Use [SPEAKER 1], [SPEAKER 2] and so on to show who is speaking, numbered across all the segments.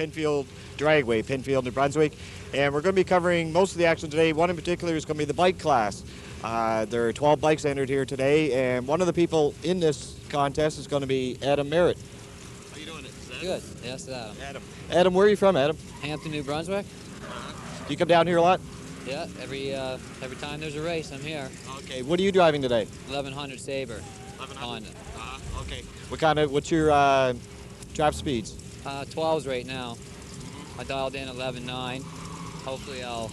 [SPEAKER 1] Pennfield Dragway, Pennfield, New Brunswick. And we're going to be covering most of the action today. One in particular is going to be the bike class. There are 12 bikes entered here today, and one of the people in this contest is going to be Adam Merritt. How you doing?
[SPEAKER 2] Good. Yes, Adam.
[SPEAKER 1] Adam, where are you from, Adam?
[SPEAKER 2] Hampton, New Brunswick.
[SPEAKER 1] Do you come down here a lot?
[SPEAKER 2] Yeah, every time there's a race, I'm here.
[SPEAKER 1] Okay. What are you driving today?
[SPEAKER 2] 1100 Sabre. 1100.
[SPEAKER 1] Honda. Okay. What's your trap speeds?
[SPEAKER 2] 12s right now. I dialed in 11.9. Hopefully I'll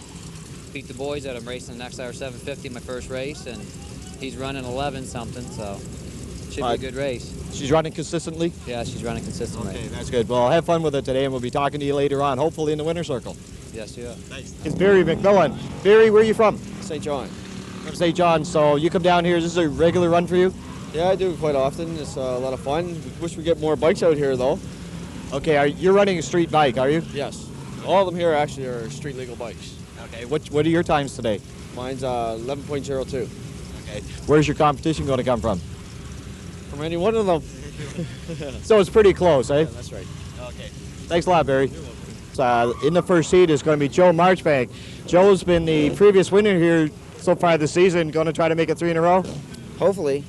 [SPEAKER 2] beat the boys that I'm racing the next hour 750, my first race, and he's running 11 something, so should be a good race.
[SPEAKER 1] She's running consistently?
[SPEAKER 2] Yeah, she's running consistently.
[SPEAKER 1] Okay, that's good. Well, have fun with it today, and we'll be talking to you later on, hopefully in the winner's circle.
[SPEAKER 2] Yes, yeah.
[SPEAKER 1] Nice. It's Barry McMillan. Barry, where are you from?
[SPEAKER 3] St. John.
[SPEAKER 1] From St. John. So you come down here. Is this a regular run for you?
[SPEAKER 3] Yeah, I do it quite often. It's a lot of fun. We wish we get more bikes out here, though.
[SPEAKER 1] Okay, you're running a street bike, are you?
[SPEAKER 3] Yes. All of them here actually are street legal bikes.
[SPEAKER 1] Okay, what are your times today?
[SPEAKER 3] Mine's 11.02.
[SPEAKER 1] Okay. Where's your competition going to come from?
[SPEAKER 3] From any one of them.
[SPEAKER 1] So it's pretty close, eh?
[SPEAKER 3] Yeah, that's right.
[SPEAKER 1] Okay. Thanks a lot, Barry. In the first seat is going to be Joe Marchbank. Joe's been the previous winner here so far this season. Going to try to make it 3 in a row?
[SPEAKER 4] Hopefully.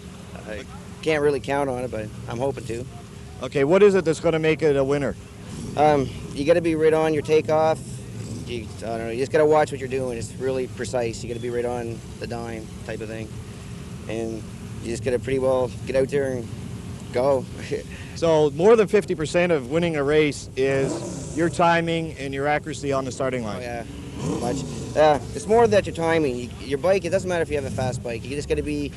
[SPEAKER 4] I can't really count on it, but I'm hoping to.
[SPEAKER 1] Okay, what is it that's going to make it a winner?
[SPEAKER 4] You got to be right on your takeoff. I don't know, you just got to watch what you're doing. It's really precise. You got to be right on the dime type of thing. And you just got to pretty well get out there and go.
[SPEAKER 1] So more than 50% of winning a race is your timing and your accuracy on the starting line.
[SPEAKER 4] Oh, yeah, much. It's more that your timing. Your bike, it doesn't matter if you have a fast bike. You just got to be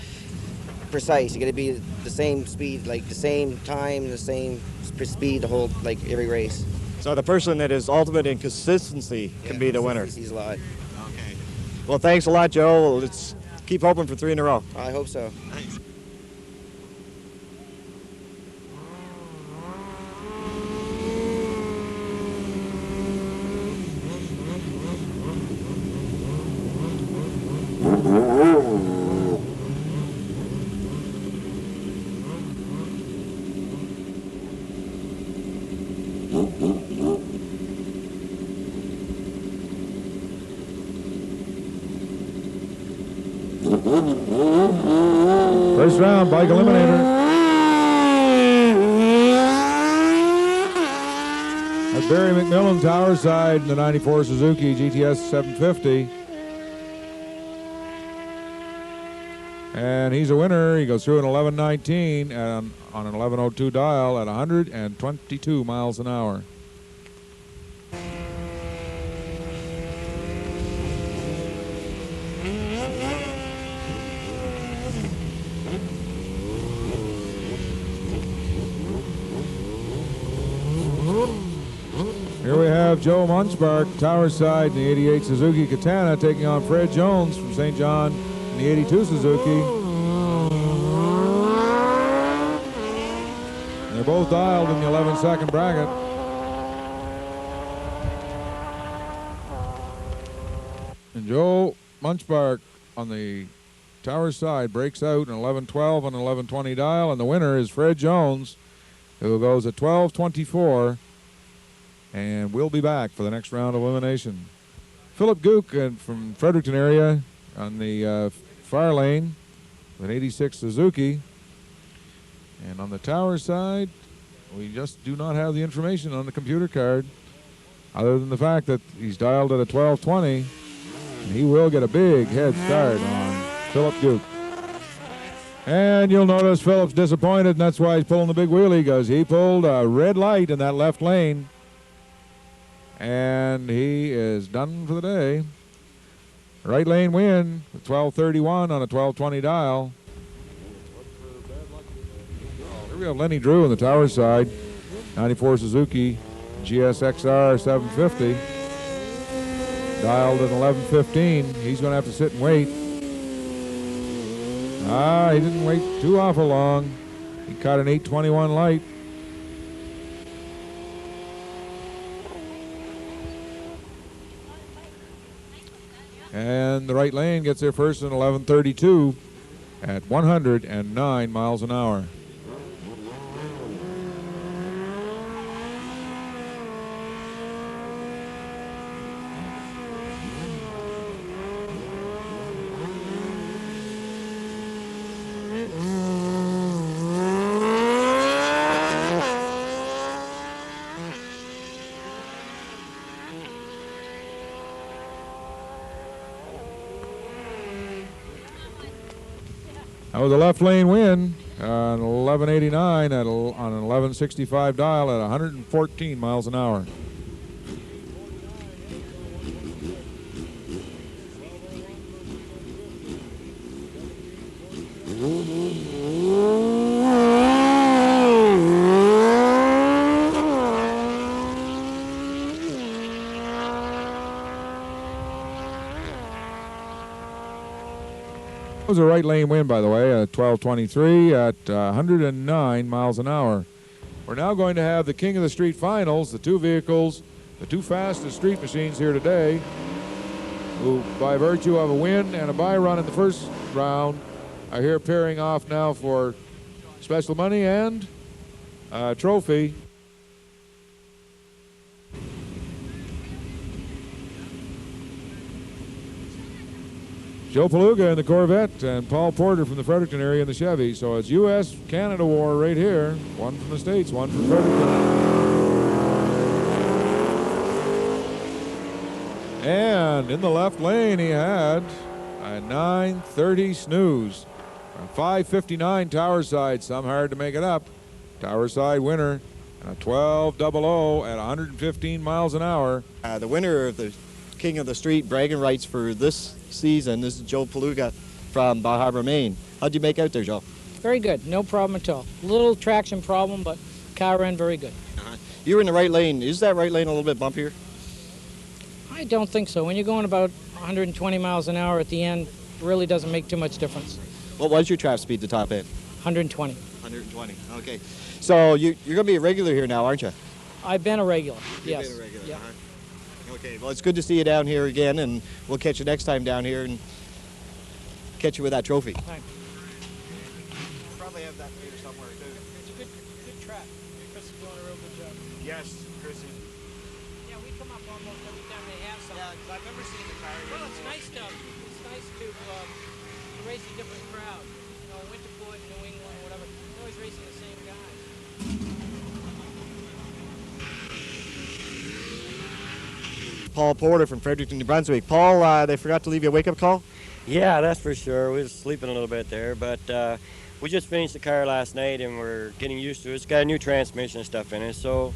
[SPEAKER 4] precise. You got to be the same speed, like the same time, the same speed the whole, like every race.
[SPEAKER 1] So the person that is ultimate in consistency can be the winner.
[SPEAKER 4] He's a lot.
[SPEAKER 1] Okay. Well, thanks a lot, Joe. Let's keep hoping for 3 in a row.
[SPEAKER 4] I hope so.
[SPEAKER 1] Thanks.
[SPEAKER 5] First round, bike eliminator. That's Barry McMillan, tower side in the 94 Suzuki GTS 750. And he's a winner. He goes through an 11.19 and on an 11.02 dial at 122 miles an hour. Here we have Joe Munchbark, tower side in the 88 Suzuki Katana, taking on Fred Jones from St. John in the 82 Suzuki. And they're both dialed in the 11-second bracket. And Joe Munchbark on the tower side breaks out in 11.12 on an 11.20 dial, and the winner is Fred Jones, who goes at 12.24. And we'll be back for the next round of elimination. Philip Gook from Fredericton area on the far lane with an 86 Suzuki. And on the tower side, we just do not have the information on the computer card other than the fact that he's dialed at a 12.20, and he will get a big head start on Philip Gook. And you'll notice Philip's disappointed, and that's why he's pulling the big wheelie, because he pulled a red light in that left lane. And he is done for the day. Right lane win with 12.31 on a 12.20 dial. Here we have Lenny Drew on the tower side, 94 Suzuki GSXR 750. Dialed at 11.15. He's going to have to sit and wait. He didn't wait too awful long. He caught an 8.21 light. And the right lane gets there first in 11.32 at 109 miles an hour. That was a left lane win on 1189 on an 1165 dial at 114 miles an hour. It was a right lane win, by the way, at 1223 at 109 miles an hour. We're now going to have the King of the Street finals, the two vehicles, the two fastest street machines here today, who by virtue of a win and a bye run in the first round are here pairing off now for special money and a trophy. Joe Paluga in the Corvette and Paul Porter from the Fredericton area in the Chevy. So it's U.S.-Canada war right here. One from the States, one from Fredericton. And in the left lane he had a 9:30 snooze. A 5:59 Tower Side, some hard to make it up. Tower Side winner and a 12:00 at 115 miles an hour.
[SPEAKER 1] The winner of the King of the Street bragging rights for this season, this is Joe Paluga from Bar Harbor, Maine. How'd you make out there, Joe?
[SPEAKER 6] Very good, no problem at all. Little traction problem, but car ran very good.
[SPEAKER 1] You were in the right lane. Is that right lane a little bit bumpier?
[SPEAKER 6] I don't think so. When you're going about 120 miles an hour at the end, it really doesn't make too much difference.
[SPEAKER 1] What was your trap speed, the top end?
[SPEAKER 6] 120.
[SPEAKER 1] 120, okay. So you're going to be a regular here now, aren't you?
[SPEAKER 6] I've been a regular, yes.
[SPEAKER 1] You've been a regular,
[SPEAKER 6] Yeah.
[SPEAKER 1] Okay, well, it's good to see you down here again, and we'll catch you next time down here and catch you with that trophy.
[SPEAKER 6] Thanks.
[SPEAKER 1] Probably have that here somewhere, too.
[SPEAKER 6] It's a good track. Chris is doing a real good job.
[SPEAKER 1] Yes, Chrissy.
[SPEAKER 6] Yeah, we come up almost every time they have something.
[SPEAKER 1] Yeah, 'cause I've never seen the car here.
[SPEAKER 6] Well, it's nice to race a different crowd. You know, Winterport, New England, whatever. They're always racing the same guys.
[SPEAKER 1] Paul Porter from Fredericton, New Brunswick. Paul, they forgot to leave you a wake-up call?
[SPEAKER 7] Yeah, that's for sure. We were sleeping a little bit there, but we just finished the car last night and we're getting used to it. It's got a new transmission and stuff in it, so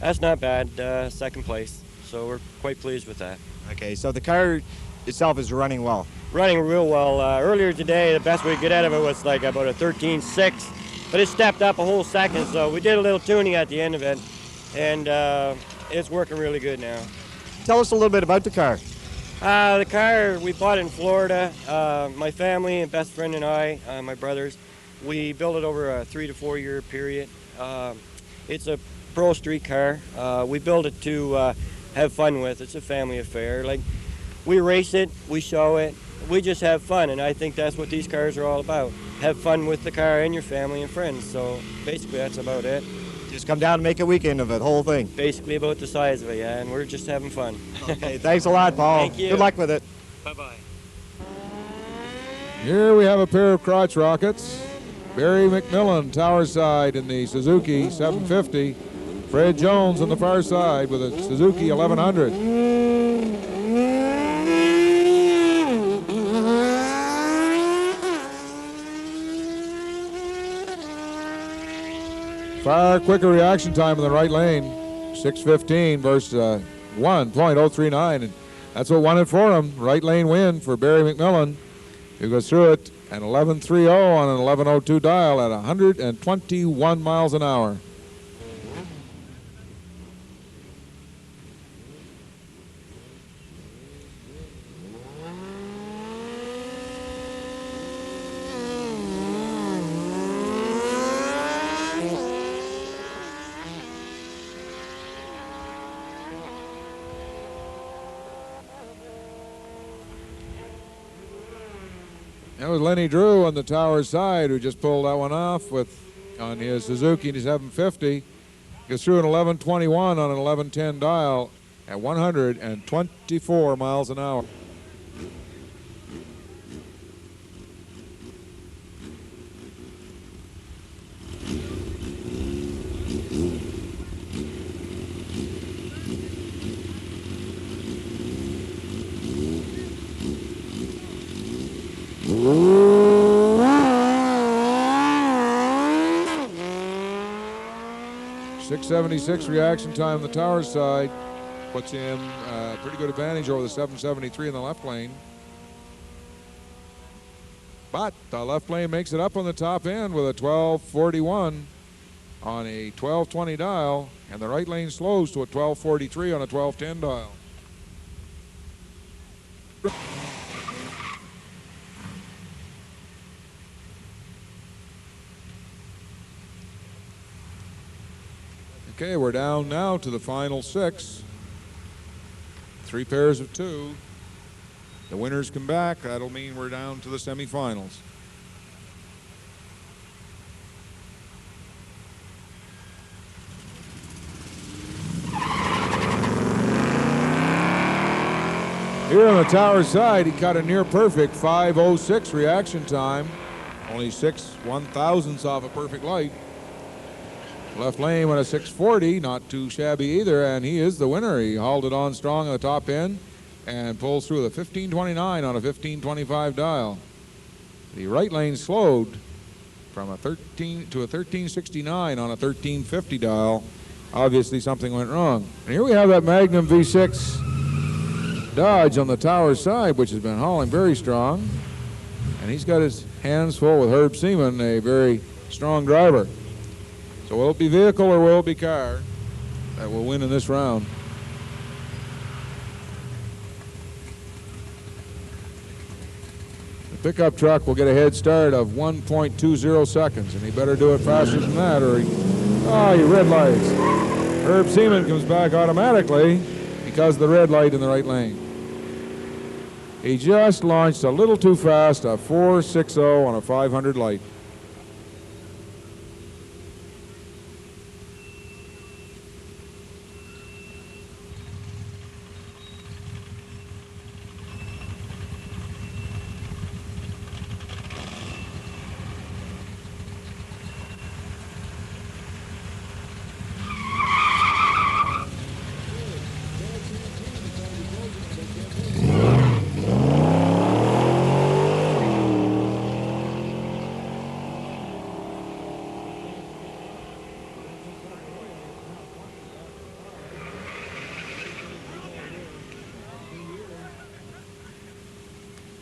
[SPEAKER 7] that's not bad. Second place, so we're quite pleased with that.
[SPEAKER 1] Okay, so the car itself is running well.
[SPEAKER 7] Running real well. Earlier today, the best we could get out of it was like about a 13.6, but it stepped up a whole second, so we did a little tuning at the end of it, and it's working really good now.
[SPEAKER 1] Tell us a little bit about the car.
[SPEAKER 7] The car, we bought it in Florida. My family and best friend and I, my brothers, we built it over a 3 to 4 year period. It's a pro street car. We built it to have fun with. It's a family affair. Like, we race it, we show it, we just have fun, and I think that's what these cars are all about. Have fun with the car and your family and friends. So basically that's about it.
[SPEAKER 1] Just come down and make a weekend of it, the whole thing.
[SPEAKER 7] Basically about the size of it, yeah, and we're just having fun.
[SPEAKER 1] Okay, thanks a lot, Paul.
[SPEAKER 7] Thank you.
[SPEAKER 1] Good luck with it.
[SPEAKER 7] Bye-bye.
[SPEAKER 5] Here we have a pair of crotch rockets. Barry McMillan, tower side in the Suzuki 750. Fred Jones on the far side with a Suzuki 1100. Far quicker reaction time in the right lane. 6:15 versus 1.039. And that's what won it for him. Right lane win for Barry McMillan, who goes through it at 11:30 on an 11:02 dial at 121 miles an hour. That was Lenny Drew on the tower side who just pulled that one off on his Suzuki 750. Gets through an 11:21 on an 11:10 dial at 124 miles an hour. 676 reaction time on the tower side. Puts him pretty good advantage over the 773 in the left lane. But the left lane makes it up on the top end with a 1241 on a 1220 dial, and the right lane slows to a 1243 on a 1210 dial. Okay, we're down now to the final 6. 3 pairs of 2. The winners come back. That'll mean we're down to the semifinals. Here on the tower side, he cut a near perfect 5:06 reaction time. Only 6 1/1000ths off a perfect light. Left lane went a 640, not too shabby either, and he is the winner. He hauled it on strong on the top end and pulls through the 1529 on a 1525 dial. The right lane slowed from a 13 to a 1369 on a 1350 dial. Obviously something went wrong. And here we have that Magnum V6 Dodge on the tower side, which has been hauling very strong. And he's got his hands full with Herb Seaman, a very strong driver. So will it be vehicle or will it be car that will win in this round? The pickup truck will get a head start of 1.20 seconds, and he better do it faster than that or he red lights. Herb Seaman comes back automatically because of the red light in the right lane. He just launched a little too fast, a 460 on a 500 light.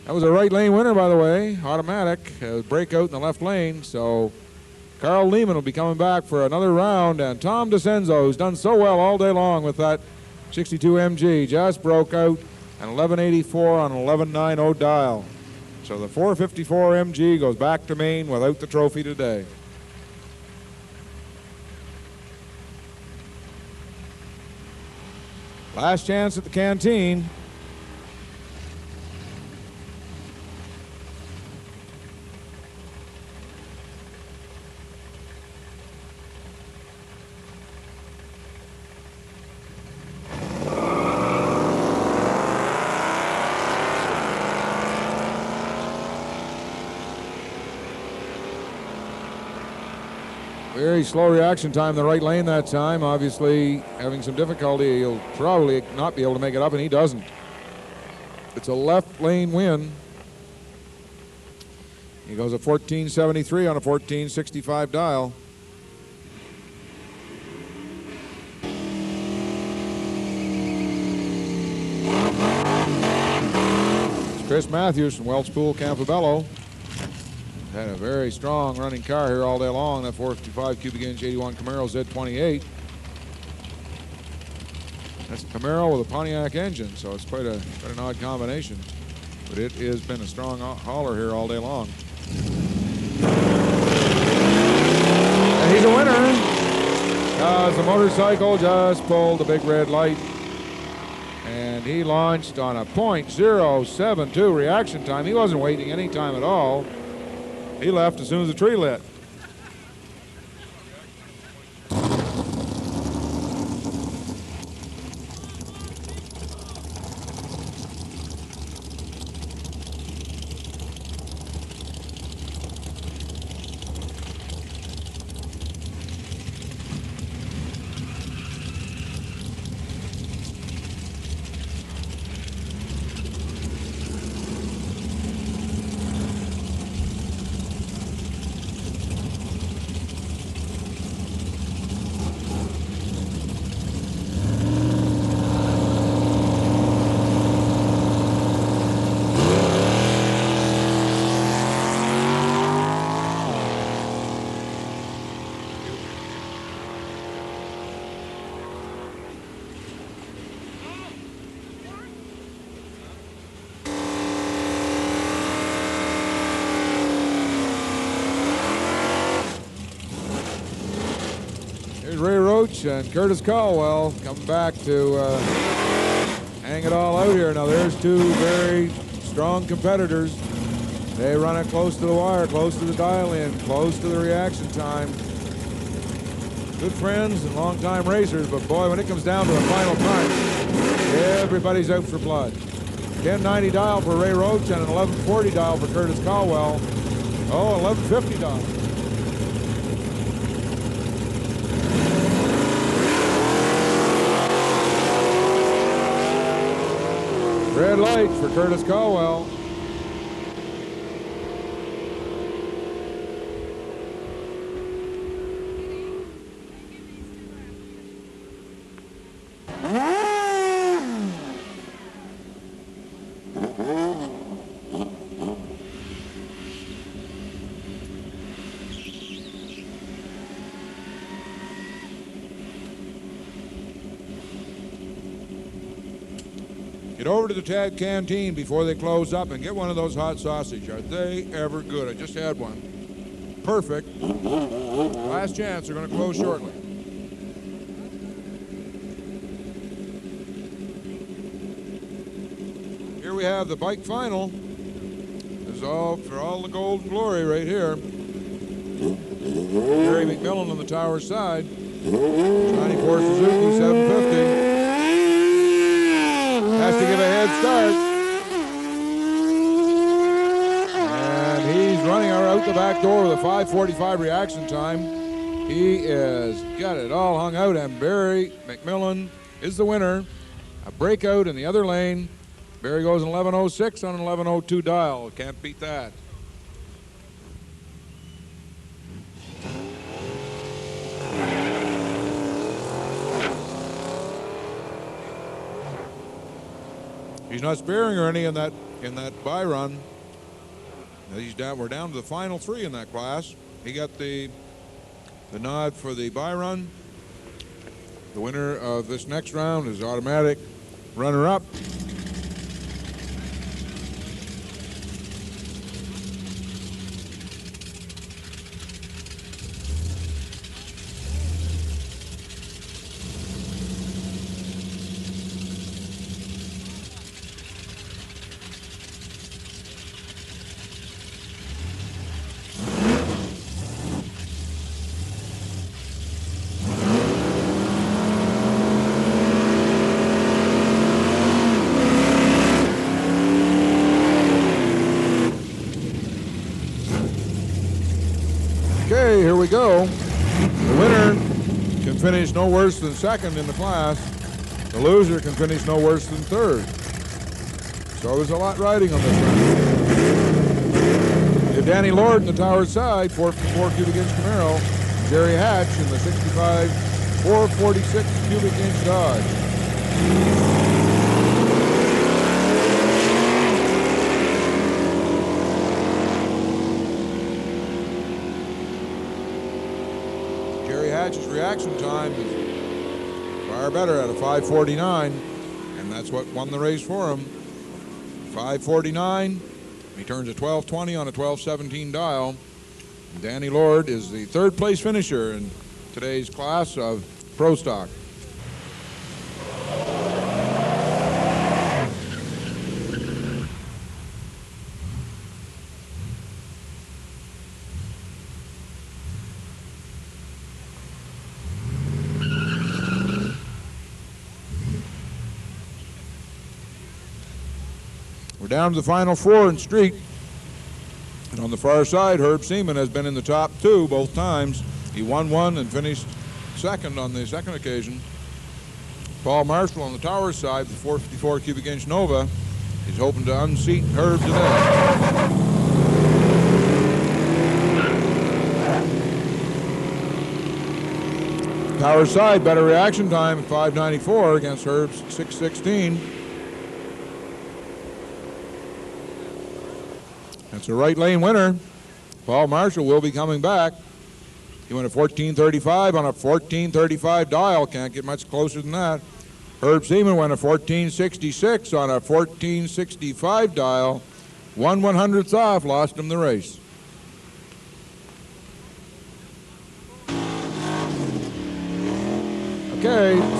[SPEAKER 5] That was a right lane winner, by the way, automatic. Breakout in the left lane, so Carl Lehman will be coming back for another round, and Tom DeCenzo, who's done so well all day long with that 62 MG, just broke out an 1184 on an 1190 dial. So the 454 MG goes back to Maine without the trophy today. Last chance at the canteen. Very slow reaction time in the right lane that time. Obviously having some difficulty. He'll probably not be able to make it up, and he doesn't. It's a left lane win. He goes a 1473 on a 1465 dial. It's Chris Matthews from Welch Pool, Campobello. Had a very strong running car here all day long. That 455 cubic inch 81 Camaro Z28. That's a Camaro with a Pontiac engine, so it's quite an odd combination. But it has been a strong hauler here all day long. And he's a winner because the motorcycle just pulled the big red light. And he launched on a .072 reaction time. He wasn't waiting any time at all. He left as soon as the tree lit. Hatch and Curtis Caldwell coming back to hang it all out here. Now there's two very strong competitors. They run it close to the wire, close to the dial-in, close to the reaction time. Good friends and long-time racers, but boy, when it comes down to a final time, everybody's out for blood. 1090 dial for Ray Roach and an 1140 dial for Curtis Caldwell. Oh, 1150 dial. Red light for Curtis Caldwell. Get over to the Tad Canteen before they close up and get one of those hot sausage. Are they ever good? I just had one. Perfect. Last chance. They're going to close shortly. Here we have the bike final. This is all for all the gold and glory right here. Gary McMillan on the tower side. 94 Suzuki 750. Has to give a head start. And he's running out the back door with a 5:45 reaction time. He has got it all hung out, and Barry McMillan is the winner. A breakout in the other lane. Barry goes in 11:06 on an 11:02 dial. Can't beat that. He's not sparing or any in that bye run. He's down. We're down to the final three in that class. He got the nod for the bye run. The winner of this next round is automatic runner-up. Okay, here we go. The winner can finish no worse than second in the class. The loser can finish no worse than third. So there's a lot riding on this one. You have Danny Lord in the tower side, 454 cubic inch Camaro. Jerry Hatch in the 65 446 cubic inch Dodge. Hatch's reaction time is far better at a 5:49, and that's what won the race for him. 5:49. He turns a 12:20 on a 12:17 dial. And Danny Lord is the third place finisher in today's class of Pro Stock. We're down to the final four in street. And on the far side, Herb Seaman has been in the top two both times. He won one and finished second on the second occasion. Paul Marshall on the tower side, the 454 cubic inch Nova, is hoping to unseat Herb today. Tower side, better reaction time at 5:94 against Herb's 6:16. That's a right lane winner. Paul Marshall will be coming back. He went a 14:35 on a 14:35 dial. Can't get much closer than that. Herb Seaman went a 14:66 on a 14:65 dial. 1/100th off, lost him the race.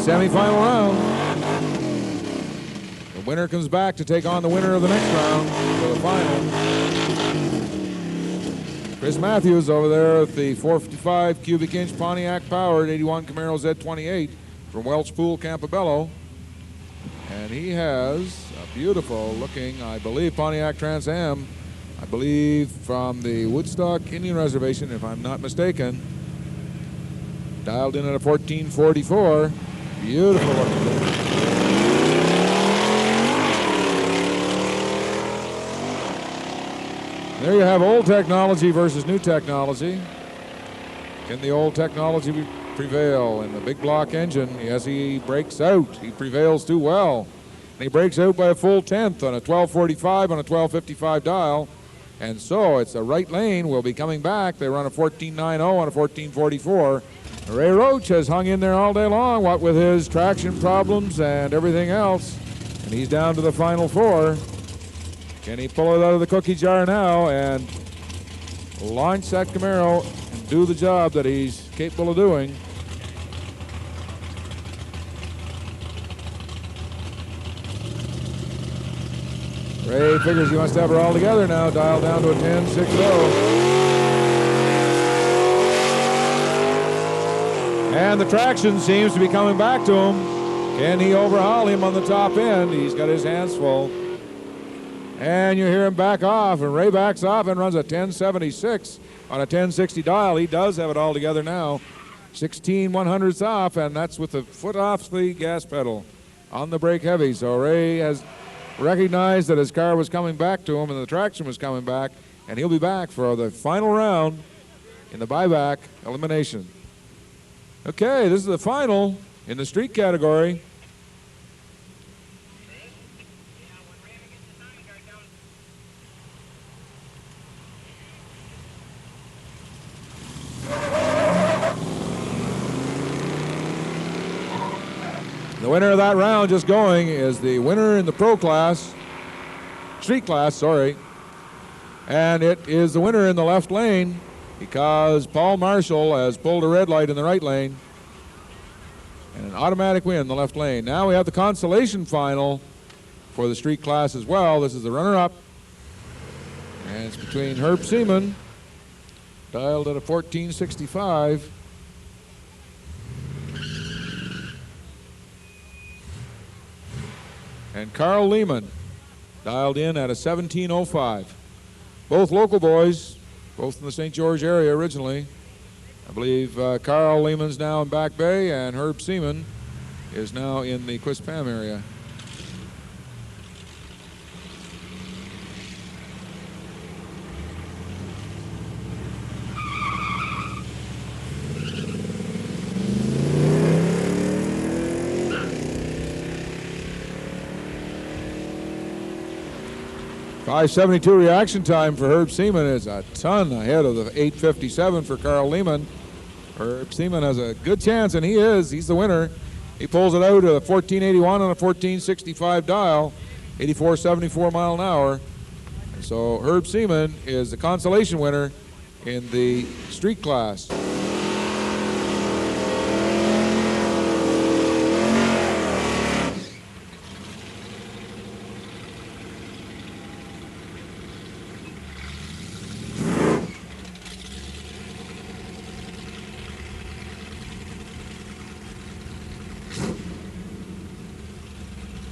[SPEAKER 5] semifinal round. The winner comes back to take on the winner of the next round for the final. Chris Matthews over there with the 455 cubic inch Pontiac powered 81 Camaro Z28 from Welch Pool, Campobello. And he has a beautiful looking, I believe, Pontiac Trans Am, I believe from the Woodstock Indian Reservation, if I'm not mistaken. Dialed in at a 1444. Beautiful looking thing. There you have old technology versus new technology. Can the old technology prevail in the big block engine? Yes, he breaks out. He prevails too well. And he breaks out by a full tenth on a 1245 on a 1255 dial. And so it's the right lane. Will be coming back. They run a 1490 on a 1444. Ray Roach has hung in there all day long, what with his traction problems and everything else. And he's down to the final four. Can he pull it out of the cookie jar now and launch that Camaro and do the job that he's capable of doing? Ray figures he wants to have her all together now, dialed down to a 10.60. And the traction seems to be coming back to him. Can he overhaul him on the top end? He's got his hands full. And you hear him back off, and Ray backs off and runs a 10.76 on a 10.60 dial. He does have it all together now. 16 100ths off, and that's with the foot off the gas pedal on the brake heavy. So Ray has recognized that his car was coming back to him and the traction was coming back, and he'll be back for the final round in the buyback elimination. Okay, this is the final in the street category. The winner of that round just going is the winner in the pro class, street class, sorry. And it is the winner in the left lane because Paul Marshall has pulled a red light in the right lane. And an automatic win in the left lane. Now we have the consolation final for the street class as well. This is the runner-up. And it's between Herb Seaman, dialed at a 1465. And Carl Lehman, dialed in at a 1705. Both local boys, both in the St. George area originally. I believe Carl Lehman's now in Back Bay, and Herb Seaman is now in the Quispam area. .572 reaction time for Herb Seaman is a ton ahead of the 8:57 for Carl Lehman. Herb Seaman has a good chance, and he's the winner. He pulls it out at a 1481 on a 1465 dial, 84.74 mile an hour. And so Herb Seaman is the consolation winner in the street class.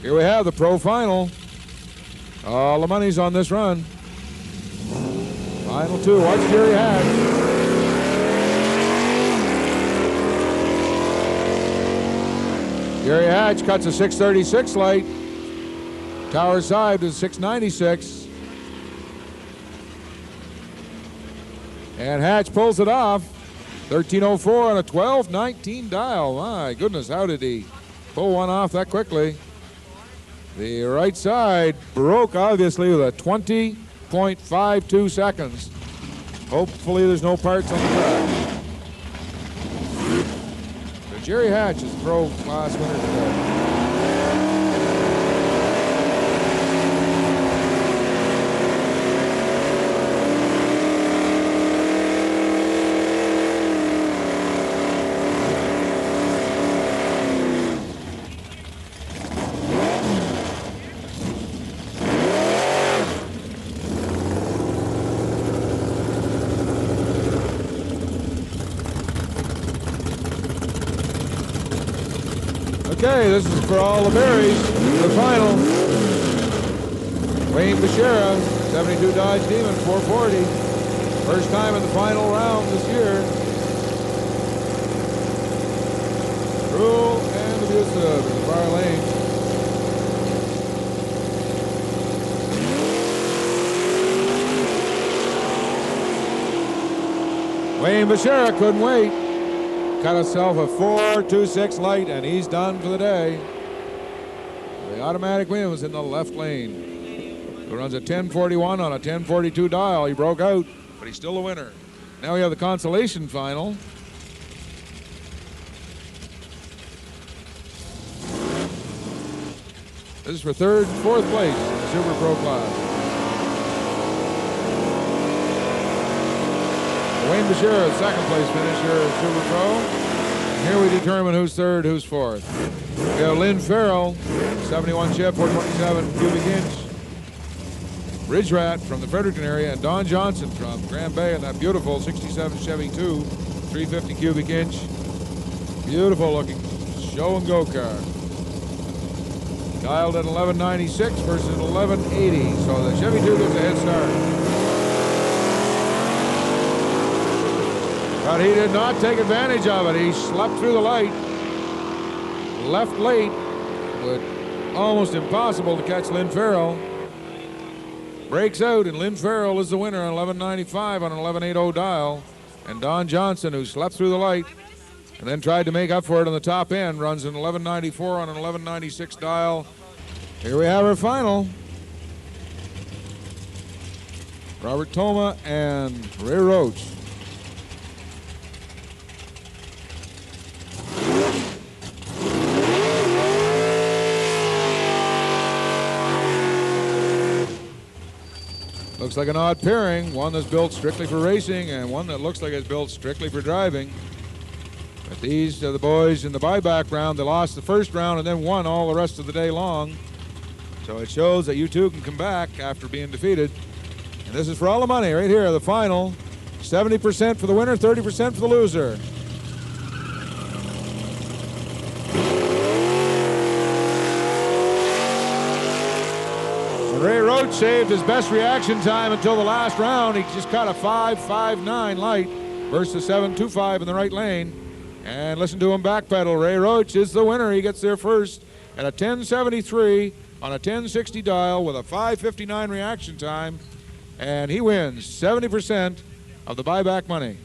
[SPEAKER 5] Here we have the pro final. All the money's on this run. Final two. Watch Jerry Hatch. Jerry Hatch cuts a 636 light. Tower side is 696. And Hatch pulls it off. 1304 on a 1219 dial. My goodness, how did he pull one off that quickly? The right side broke, obviously, with a 20.52 seconds. Hopefully there's no parts on the track. So Jerry Hatch is the pro class winner today. Okay, this is for all the berries. The final. Wayne Bashera, 72 Dodge Demon, 440. First time in the final round this year. Cruel and abusive in the far lane. Wayne Bashera couldn't wait. Cut himself a 4.26 light, and he's done for the day. The automatic win was in the left lane. He runs a 1041 on a 1042 dial. He broke out, but he's still a winner. Now we have the consolation final. This is for third and fourth place in the Super Pro class. Wayne Bashir, second place finisher in Super Pro. And here we determine who's third, who's fourth. We have Lynn Farrell, 71 chip, 427 cubic inch. Ridge Rat from the Fredericton area, and Don Johnson from Grand Bay in that beautiful 67 Chevy 2, 350 cubic inch. Beautiful looking show and go car. Dialed at 1196 versus 1180, so the Chevy 2 gets a head start. But he did not take advantage of it. He slept through the light, left late, but almost impossible to catch Lynn Farrell. Breaks out, and Lynn Farrell is the winner on 1195 on an 1180 dial. And Don Johnson, who slept through the light and then tried to make up for it on the top end, runs an 1194 on an 1196 dial. Here we have our final. Robert Toma and Ray Roach. Looks like an odd pairing, one that's built strictly for racing and one that looks like it's built strictly for driving. But these are the boys in the buyback round. They lost the first round and then won all the rest of the day long. So it shows that you two can come back after being defeated. And this is for all the money right here, the final. 70% for the winner, 30% for the loser. Ray Roach saved his best reaction time until the last round. He just caught a 5.59 light versus 7.25 in the right lane. And listen to him backpedal. Ray Roach is the winner. He gets there first at a 1073 on a 1060 dial with a 5.59 reaction time. And he wins 70% of the buyback money.